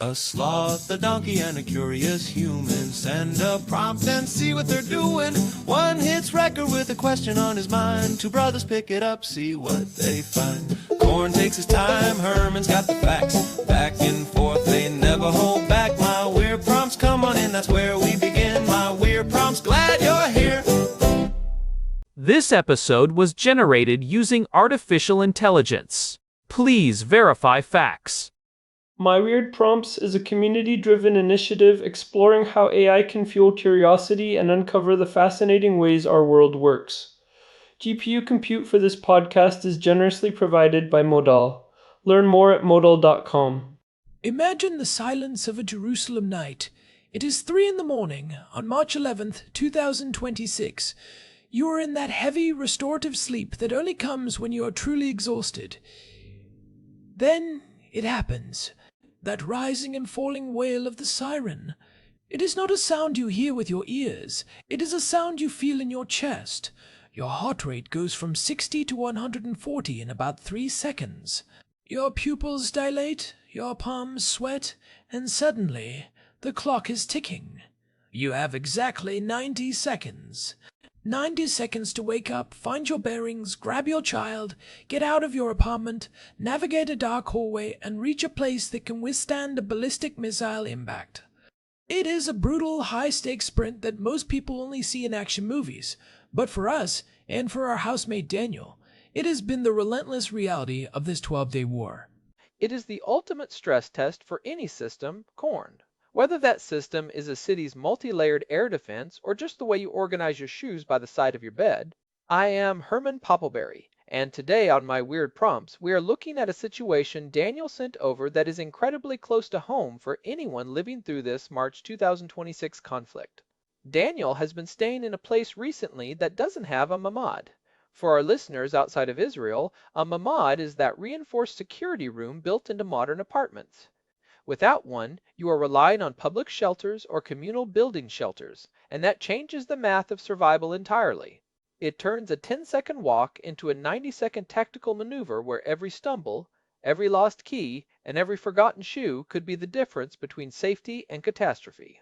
A sloth, a donkey, and a curious human. Send a prompt and see what they're doing. One hits record with a question on his mind. Two brothers pick it up, see what they find. Corn takes his time, Herman's got the facts. Back and forth, they never hold back. My weird prompts, come on in, that's where we begin. My weird prompts, glad you're here. This episode was generated using artificial intelligence. Please verify facts. My Weird Prompts is a community-driven initiative exploring how AI can fuel curiosity and uncover the fascinating ways our world works. GPU compute for this podcast is generously provided by Modal. Learn more at modal.com. Imagine the silence of a Jerusalem night. It is 3 a.m. on March 11th, 2026. You are in that heavy, restorative sleep that only comes when you are truly exhausted. Then it happens. That rising and falling wail of the siren. It is not a sound you hear with your ears. It is a sound you feel in your chest. Your heart rate goes from 60 to 140 in about 3 seconds. Your pupils dilate, your palms sweat, and suddenly the clock is ticking. You have exactly 90 seconds. 90 seconds to wake up, find your bearings, grab your child, get out of your apartment, navigate a dark hallway, and reach a place that can withstand a ballistic missile impact. It is a brutal, high-stakes sprint that most people only see in action movies, but for us, and for our housemate Daniel, it has been the relentless reality of this 12-day war. It is the ultimate stress test for any system, corn. Whether that system is a city's multi-layered air defense or just the way you organize your shoes by the side of your bed. I am Herman Poppleberry, and today on My Weird Prompts, we are looking at a situation Daniel sent over that is incredibly close to home for anyone living through this March 2026 conflict. Daniel has been staying in a place recently that doesn't have a mamad. For our listeners outside of Israel, a mamad is that reinforced security room built into modern apartments. Without one, you are relying on public shelters or communal building shelters, and that changes the math of survival entirely. It turns a 10-second walk into a 90-second tactical maneuver where every stumble, every lost key, and every forgotten shoe could be the difference between safety and catastrophe.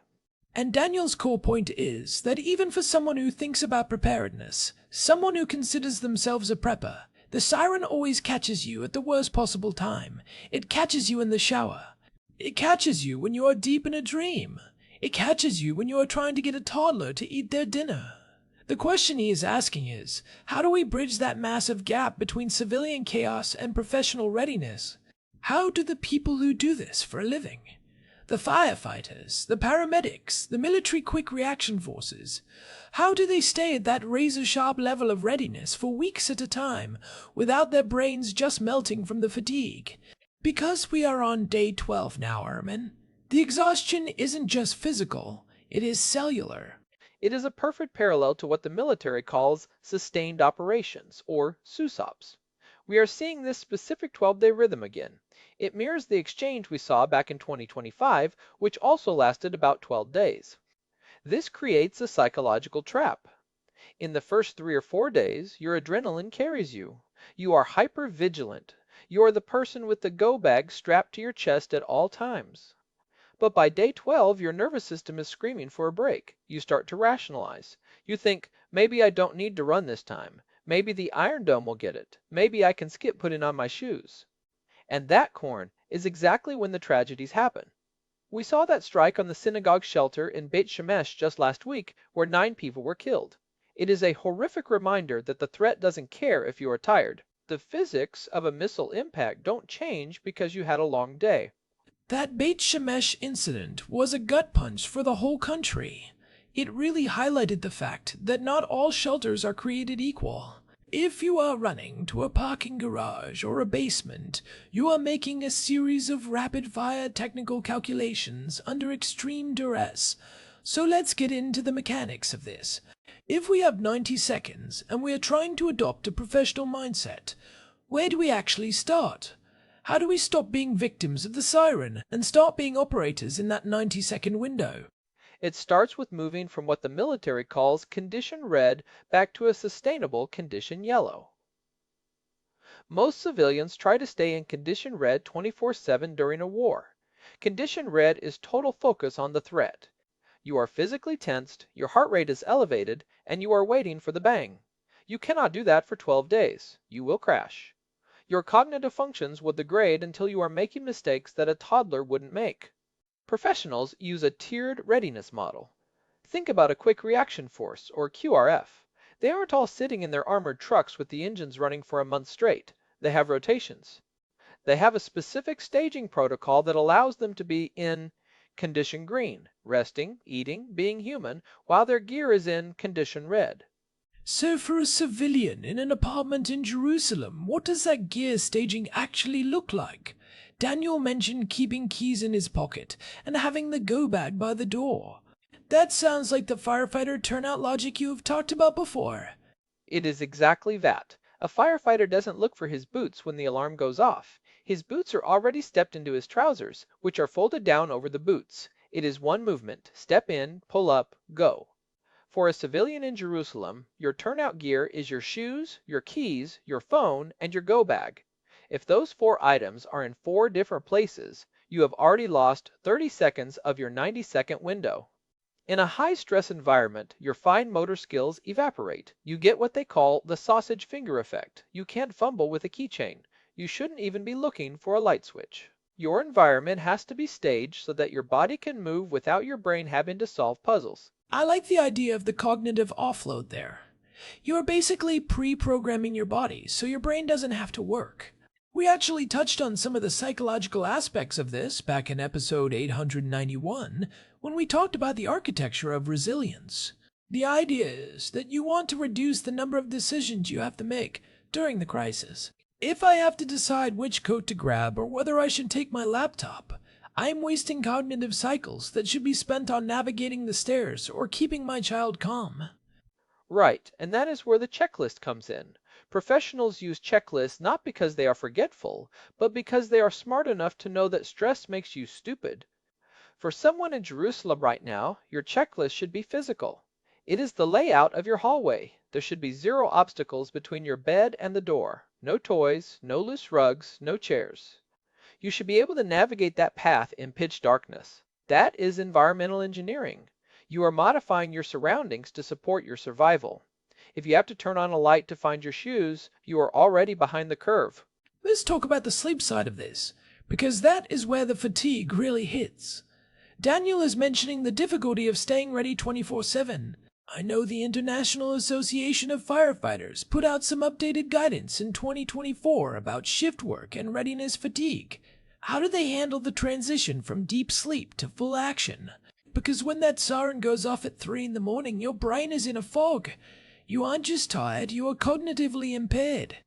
And Daniel's core point is that even for someone who thinks about preparedness, someone who considers themselves a prepper, the siren always catches you at the worst possible time. It catches you in the shower. It catches you when you are deep in a dream. It catches you when you are trying to get a toddler to eat their dinner. The question he is asking is, how do we bridge that massive gap between civilian chaos and professional readiness? How do the people who do this for a living, the firefighters, the paramedics, the military quick reaction forces, how do they stay at that razor-sharp level of readiness for weeks at a time without their brains just melting from the fatigue? Because we are on day 12 now, Herman, the exhaustion isn't just physical, it is cellular. It is a perfect parallel to what the military calls sustained operations, or SUSOPs. We are seeing this specific 12-day rhythm again. It mirrors the exchange we saw back in 2025, which also lasted about 12 days. This creates a psychological trap. In the first 3 or 4 days, your adrenaline carries you. You are hyper-vigilant. You are the person with the go bag strapped to your chest at all times. But by day 12, your nervous system is screaming for a break. You start to rationalize. You think, maybe I don't need to run this time. Maybe the Iron Dome will get it. Maybe I can skip putting on my shoes. And that, corn, is exactly when the tragedies happen. We saw that strike on the synagogue shelter in Beit Shemesh just last week, where 9 people were killed. It is a horrific reminder that the threat doesn't care if you are tired. The physics of a missile impact don't change because you had a long day. That Beit Shemesh incident was a gut punch for the whole country. It really highlighted the fact that not all shelters are created equal. If you are running to a parking garage or a basement, you are making a series of rapid-fire technical calculations under extreme duress. So let's get into the mechanics of this. If we have 90 seconds and we are trying to adopt a professional mindset, where do we actually start? How do we stop being victims of the siren and start being operators in that 90-second window? It starts with moving from what the military calls condition red back to a sustainable condition yellow. Most civilians try to stay in condition red 24/7 during a war. Condition red is total focus on the threat. You are physically tensed, your heart rate is elevated, and you are waiting for the bang. You cannot do that for 12 days. You will crash. Your cognitive functions will degrade until you are making mistakes that a toddler wouldn't make. Professionals use a tiered readiness model. Think about a quick reaction force, or QRF. They aren't all sitting in their armored trucks with the engines running for a month straight. They have rotations. They have a specific staging protocol that allows them to be in condition green, resting, eating, being human, while their gear is in condition red. So for a civilian in an apartment in Jerusalem, what does that gear staging actually look like? Daniel mentioned keeping keys in his pocket and having the go bag by the door. That sounds like the firefighter turnout logic you have talked about before. It is exactly that. A firefighter doesn't look for his boots when the alarm goes off. His boots are already stepped into his trousers, which are folded down over the boots. It is one movement: step in, pull up, go. For a civilian in Jerusalem, your turnout gear is your shoes, your keys, your phone, and your go bag. If those 4 items are in 4 different places, you have already lost 30 seconds of your 90-second window. In a high-stress environment, your fine motor skills evaporate. You get what they call the sausage finger effect. You can't fumble with a keychain. You shouldn't even be looking for a light switch. Your environment has to be staged so that your body can move without your brain having to solve puzzles. I like the idea of the cognitive offload there. You are basically pre-programming your body so your brain doesn't have to work. We actually touched on some of the psychological aspects of this back in episode 891 when we talked about the architecture of resilience. The idea is that you want to reduce the number of decisions you have to make during the crisis. If I have to decide which coat to grab or whether I should take my laptop, I am wasting cognitive cycles that should be spent on navigating the stairs or keeping my child calm. Right, and that is where the checklist comes in. Professionals use checklists not because they are forgetful, but because they are smart enough to know that stress makes you stupid. For someone in Jerusalem right now, your checklist should be physical. It is the layout of your hallway. There should be 0 obstacles between your bed and the door. No toys, no loose rugs, no chairs. You should be able to navigate that path in pitch darkness. That is environmental engineering. You are modifying your surroundings to support your survival. If you have to turn on a light to find your shoes, you are already behind the curve. Let's talk about the sleep side of this, because that is where the fatigue really hits. Daniel is mentioning the difficulty of staying ready 24/7. I know the International Association of Firefighters put out some updated guidance in 2024 about shift work and readiness fatigue. How do they handle the transition from deep sleep to full action? Because when that siren goes off at 3 in the morning, your brain is in a fog. You aren't just tired, you are cognitively impaired.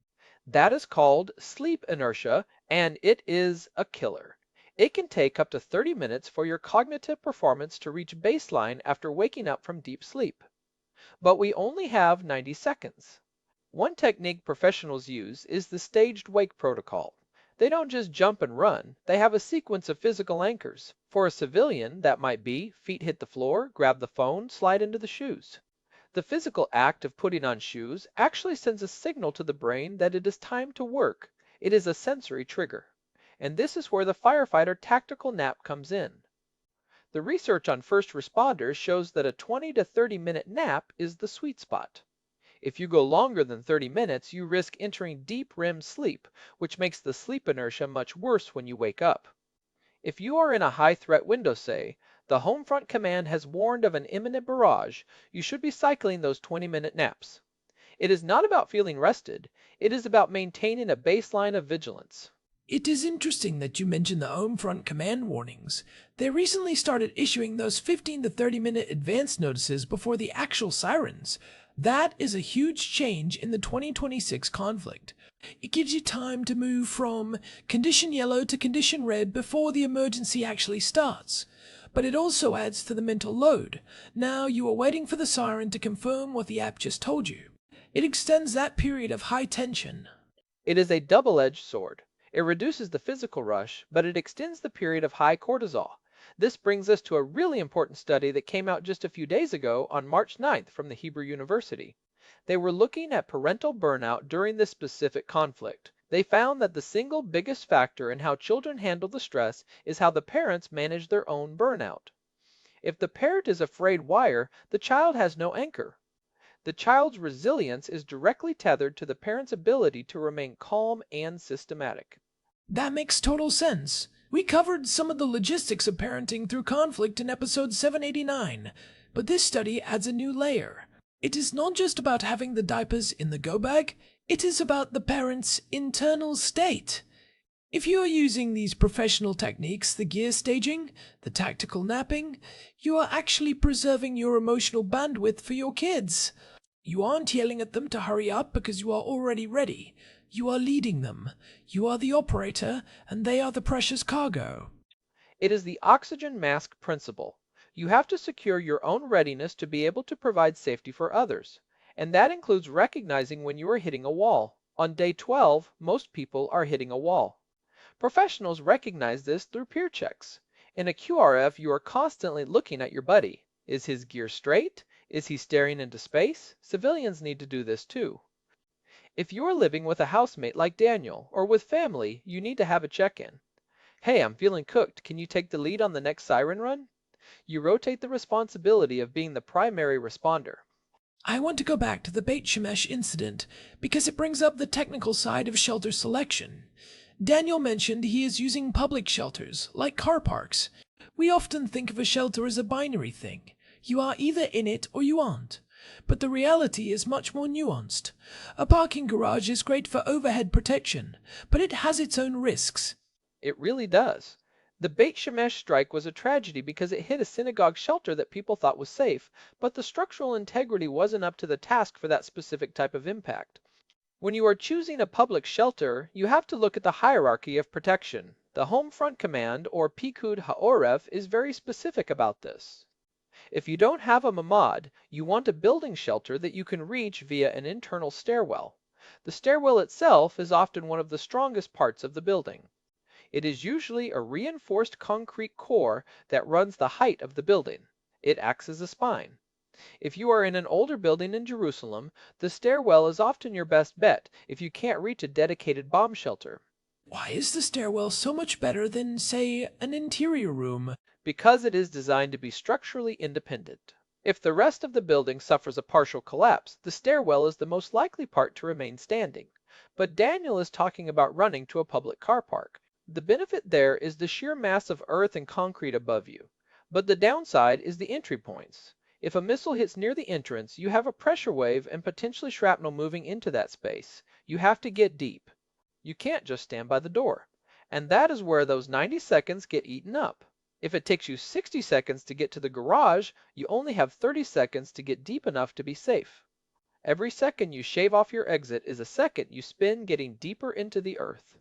That is called sleep inertia, and it is a killer. It can take up to 30 minutes for your cognitive performance to reach baseline after waking up from deep sleep. But we only have 90 seconds. One technique professionals use is the staged wake protocol. They don't just jump and run, they have a sequence of physical anchors. For a civilian, that might be feet hit the floor, grab the phone, slide into the shoes. The physical act of putting on shoes actually sends a signal to the brain that it is time to work. It is a sensory trigger. And this is where the firefighter tactical nap comes in. The research on first responders shows that a 20 to 30-minute nap is the sweet spot. If you go longer than 30 minutes, you risk entering deep REM sleep, which makes the sleep inertia much worse when you wake up. If you are in a high-threat window, say, the home front command has warned of an imminent barrage, you should be cycling those 20-minute naps. It is not about feeling rested, it is about maintaining a baseline of vigilance. It is interesting that you mentioned the home front command warnings. They recently started issuing those 15 to 30-minute advance notices before the actual sirens. That is a huge change in the 2026 conflict. It gives you time to move from condition yellow to condition red before the emergency actually starts. But it also adds to the mental load. Now you are waiting for the siren to confirm what the app just told you. It extends that period of high tension. It is a double-edged sword. It reduces the physical rush, but it extends the period of high cortisol. This brings us to a really important study that came out just a few days ago on March 9th from the Hebrew University. They were looking at parental burnout during this specific conflict. They found that the single biggest factor in how children handle the stress is how the parents manage their own burnout. If the parent is afraid wire, the child has no anchor. The child's resilience is directly tethered to the parent's ability to remain calm and systematic. That makes total sense. We covered some of the logistics of parenting through conflict in episode 789, but this study adds a new layer. It is not just about having the diapers in the go bag, it is about the parent's internal state. If you are using these professional techniques, the gear staging, the tactical napping, you are actually preserving your emotional bandwidth for your kids. You aren't yelling at them to hurry up because you are already ready. You are leading them. You are the operator, and they are the precious cargo. It is the oxygen mask principle. You have to secure your own readiness to be able to provide safety for others. And that includes recognizing when you are hitting a wall. On day 12, most people are hitting a wall. Professionals recognize this through peer checks. In a QRF, you are constantly looking at your buddy. Is his gear straight? Is he staring into space? Civilians need to do this too. If you are living with a housemate like Daniel, or with family, you need to have a check-in. Hey, I'm feeling cooked. Can you take the lead on the next siren run? You rotate the responsibility of being the primary responder. I want to go back to the Beit Shemesh incident because it brings up the technical side of shelter selection. Daniel mentioned he is using public shelters, like car parks. We often think of a shelter as a binary thing. You are either in it or you aren't. But the reality is much more nuanced. A parking garage is great for overhead protection, but it has its own risks. It really does. The Beit Shemesh strike was a tragedy because it hit a synagogue shelter that people thought was safe, but the structural integrity wasn't up to the task for that specific type of impact. When you are choosing a public shelter, you have to look at the hierarchy of protection. The Home Front Command, or Pikud HaOref, is very specific about this. If you don't have a mamad, you want a building shelter that you can reach via an internal stairwell. The stairwell itself is often one of the strongest parts of the building. It is usually a reinforced concrete core that runs the height of the building. It acts as a spine. If you are in an older building in Jerusalem, the stairwell is often your best bet if you can't reach a dedicated bomb shelter. Why is the stairwell so much better than, say, an interior room? Because it is designed to be structurally independent. If the rest of the building suffers a partial collapse, the stairwell is the most likely part to remain standing. But Daniel is talking about running to a public car park. The benefit there is the sheer mass of earth and concrete above you. But the downside is the entry points. If a missile hits near the entrance, you have a pressure wave and potentially shrapnel moving into that space. You have to get deep. You can't just stand by the door. And that is where those 90 seconds get eaten up. If it takes you 60 seconds to get to the garage, you only have 30 seconds to get deep enough to be safe. Every second you shave off your exit is a second you spend getting deeper into the earth.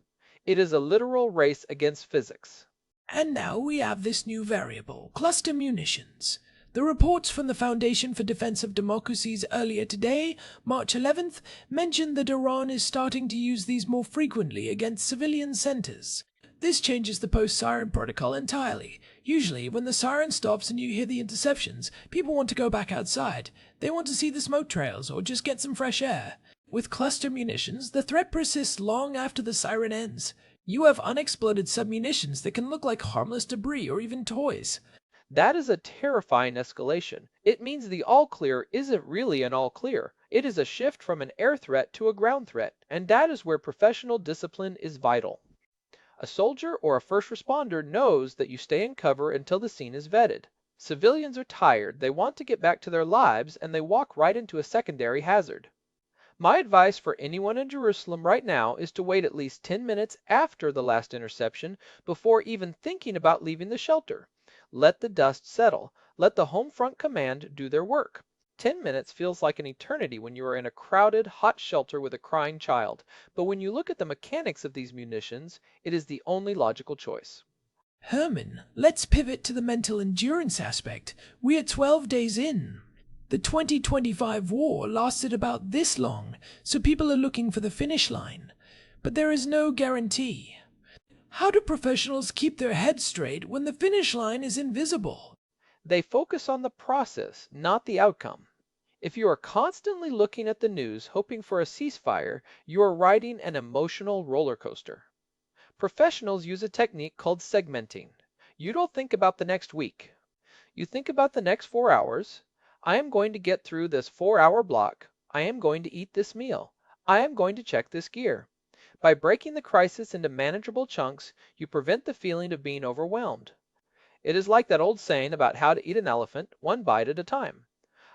It is a literal race against physics. And now we have this new variable, cluster munitions. The reports from the Foundation for Defense of Democracies earlier today, March 11th, mentioned that Iran is starting to use these more frequently against civilian centers. This changes the post-siren protocol entirely. Usually, when the siren stops and you hear the interceptions, people want to go back outside. They want to see the smoke trails or just get some fresh air. With cluster munitions, the threat persists long after the siren ends. You have unexploded submunitions that can look like harmless debris or even toys. That is a terrifying escalation. It means the all clear isn't really an all clear. It is a shift from an air threat to a ground threat, and that is where professional discipline is vital. A soldier or a first responder knows that you stay in cover until the scene is vetted. Civilians are tired, they want to get back to their lives, and they walk right into a secondary hazard. My advice for anyone in Jerusalem right now is to wait at least 10 minutes after the last interception before even thinking about leaving the shelter. Let the dust settle. Let the Home Front Command do their work. 10 minutes feels like an eternity when you are in a crowded, hot shelter with a crying child, but when you look at the mechanics of these munitions, it is the only logical choice. Herman, let's pivot to the mental endurance aspect. We are 12 days in. The 2025 war lasted about this long, so people are looking for the finish line. But there is no guarantee. How do professionals keep their heads straight when the finish line is invisible? They focus on the process, not the outcome. If you are constantly looking at the news hoping for a ceasefire, you are riding an emotional roller coaster. Professionals use a technique called segmenting. You don't think about the next week. You think about the next 4 hours. I am going to get through this 4 hour block. I am going to eat this meal. I am going to check this gear. By breaking the crisis into manageable chunks, you prevent the feeling of being overwhelmed. It is like that old saying about how to eat an elephant, one bite at a time.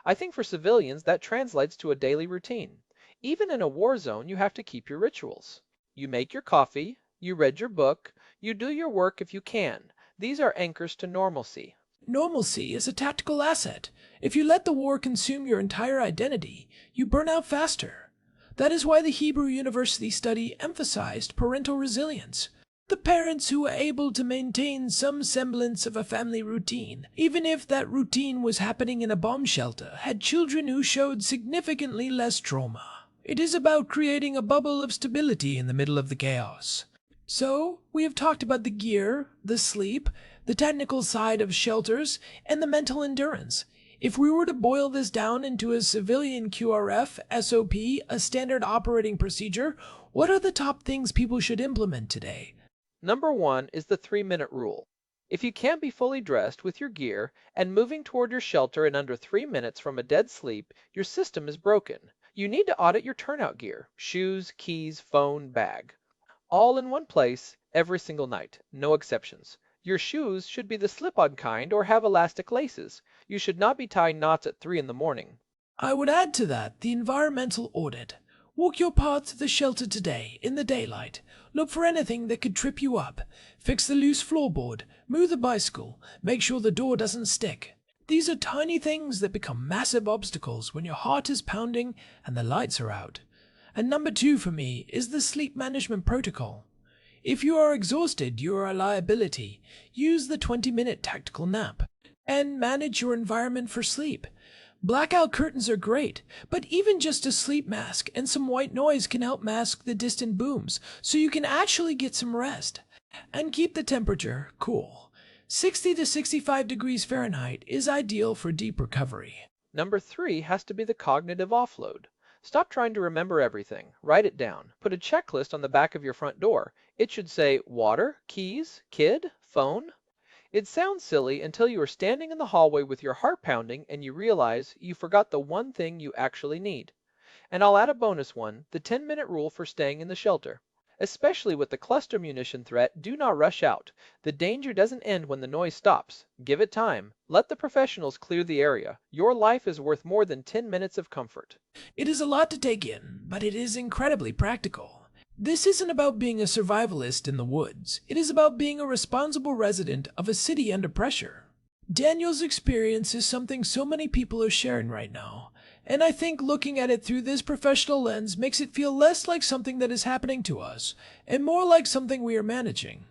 I think for civilians that translates to a daily routine. Even in a war zone, you have to keep your rituals. You make your coffee, you read your book, you do your work if you can. These are anchors to normalcy. Normalcy is a tactical asset. If you let the war consume your entire identity, you burn out faster. That is why the Hebrew University study emphasized parental resilience. The parents who were able to maintain some semblance of a family routine, even if that routine was happening in a bomb shelter, had children who showed significantly less trauma. It is about creating a bubble of stability in the middle of the chaos. So, we have talked about the gear, the sleep, the technical side of shelters, and the mental endurance. If we were to boil this down into a civilian QRF, SOP, a standard operating procedure, what are the top things people should implement today? Number 1 is the 3-minute rule. If you can't be fully dressed with your gear and moving toward your shelter in under 3 minutes from a dead sleep, your system is broken. You need to audit your turnout gear, shoes, keys, phone, bag. All in one place, every single night, no exceptions. Your shoes should be the slip-on kind or have elastic laces. You should not be tying knots at 3 in the morning. I would add to that the environmental audit. Walk your path to the shelter today, in the daylight. Look for anything that could trip you up. Fix the loose floorboard. Move the bicycle. Make sure the door doesn't stick. These are tiny things that become massive obstacles when your heart is pounding and the lights are out. And number 2 for me is the sleep management protocol. If you are exhausted, you are a liability. Use the 20-minute tactical nap. And manage your environment for sleep. Blackout curtains are great, but even just a sleep mask and some white noise can help mask the distant booms, so you can actually get some rest. And keep the temperature cool. 60 to 65 degrees Fahrenheit is ideal for deep recovery. Number 3 has to be the cognitive offload. Stop trying to remember everything. Write it down. Put a checklist on the back of your front door. It should say water, keys, kid, phone. It sounds silly until you are standing in the hallway with your heart pounding and you realize you forgot the one thing you actually need. And I'll add a bonus one, the 10-minute rule for staying in the shelter. Especially with the cluster munition threat, do not rush out. The danger doesn't end when the noise stops. Give it time. Let the professionals clear the area. Your life is worth more than 10 minutes of comfort. It is a lot to take in, but it is incredibly practical. This isn't about being a survivalist in the woods. It is about being a responsible resident of a city under pressure. Daniel's experience is something so many people are sharing right now, and I think looking at it through this professional lens makes it feel less like something that is happening to us, and more like something we are managing.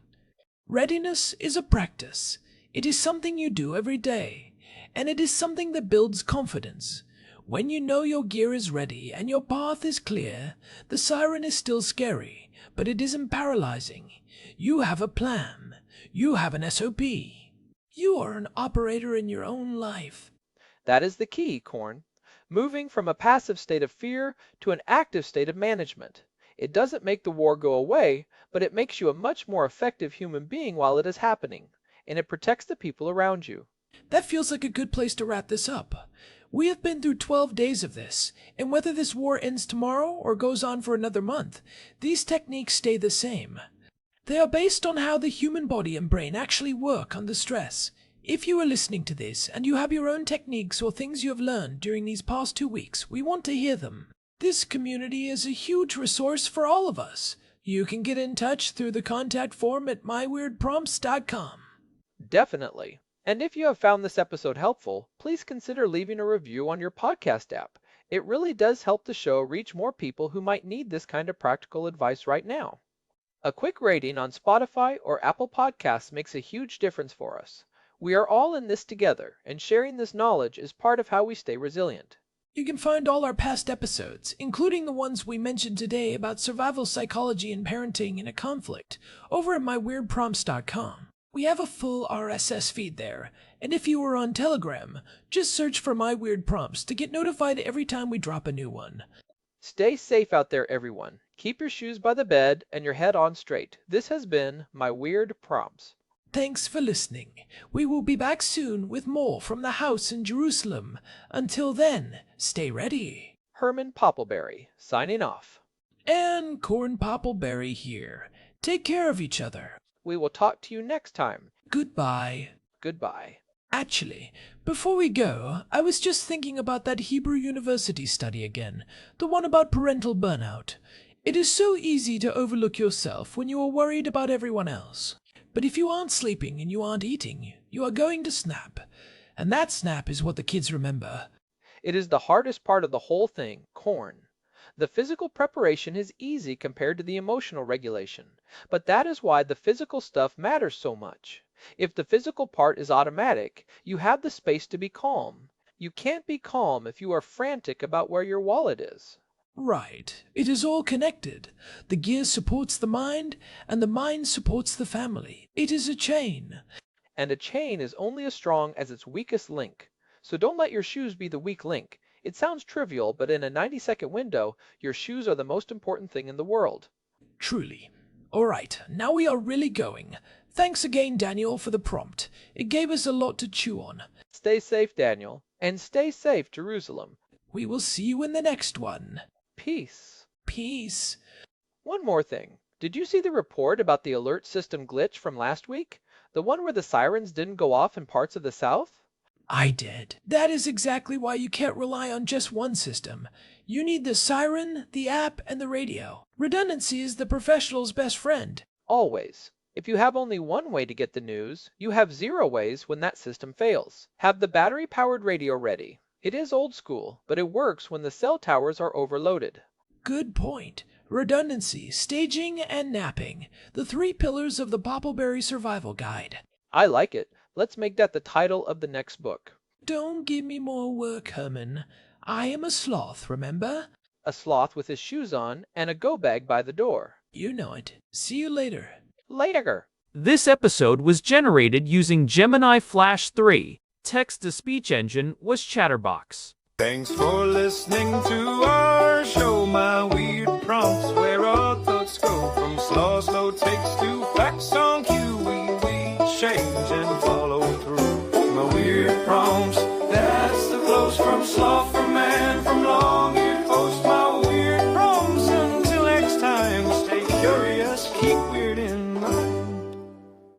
Readiness is a practice. It is something you do every day, and it is something that builds confidence. When you know your gear is ready and your path is clear, the siren is still scary, but it isn't paralyzing. You have a plan. You have an SOP. You are an operator in your own life. That is the key, Korn. Moving from a passive state of fear to an active state of management. It doesn't make the war go away, but it makes you a much more effective human being while it is happening, and it protects the people around you. That feels like a good place to wrap this up. We have been through 12 days of this, and whether this war ends tomorrow or goes on for another month, these techniques stay the same. They are based on how the human body and brain actually work under stress. If you are listening to this and you have your own techniques or things you have learned during these past 2 weeks, we want to hear them. This community is a huge resource for all of us. You can get in touch through the contact form at myweirdprompts.com. Definitely. And if you have found this episode helpful, please consider leaving a review on your podcast app. It really does help the show reach more people who might need this kind of practical advice right now. A quick rating on Spotify or Apple Podcasts makes a huge difference for us. We are all in this together, and sharing this knowledge is part of how we stay resilient. You can find all our past episodes, including the ones we mentioned today about survival psychology and parenting in a conflict, over at myweirdprompts.com. We have a full RSS feed there, and if you were on Telegram, just search for My Weird Prompts to get notified every time we drop a new one. Stay safe out there, everyone. Keep your shoes by the bed and your head on straight. This has been My Weird Prompts. Thanks for listening. We will be back soon with more from the house in Jerusalem. Until then, stay ready. Herman Poppleberry, signing off. And Corn Poppleberry here. Take care of each other. We will talk to you next time. Goodbye. Goodbye. Actually, before we go, I was just thinking about that Hebrew University study again, the one about parental burnout. It is so easy to overlook yourself when you are worried about everyone else. But if you aren't sleeping and you aren't eating, you are going to snap. And that snap is what the kids remember. It is the hardest part of the whole thing, corn. The physical preparation is easy compared to the emotional regulation, but that is why the physical stuff matters so much. If the physical part is automatic, you have the space to be calm. You can't be calm if you are frantic about where your wallet is. Right. It is all connected. The gear supports the mind, and the mind supports the family. It is a chain. And a chain is only as strong as its weakest link. So don't let your shoes be the weak link. It sounds trivial, but in a 90-second window, your shoes are the most important thing in the world. Truly. All right, now we are really going. Thanks again, Daniel, for the prompt. It gave us a lot to chew on. Stay safe, Daniel, and stay safe, Jerusalem. We will see you in the next one. Peace. Peace. One more thing. Did you see the report about the alert system glitch from last week? The one where the sirens didn't go off in parts of the South? I did. That is exactly why you can't rely on just one system. You need the siren, the app, and the radio. Redundancy is the professional's best friend. Always. If you have only one way to get the news, you have 0 ways when that system fails. Have the battery-powered radio ready. It is old school, but it works when the cell towers are overloaded. Good point. Redundancy, staging, and napping. The 3 pillars of the Poppleberry Survival Guide. I like it. Let's make that the title of the next book. Don't give me more work, Herman. I am a sloth, remember? A sloth with his shoes on and a go bag by the door. You know it. See you later. Later. This episode was generated using Gemini Flash 3. Text-to-speech engine was Chatterbox. Thanks for listening to us.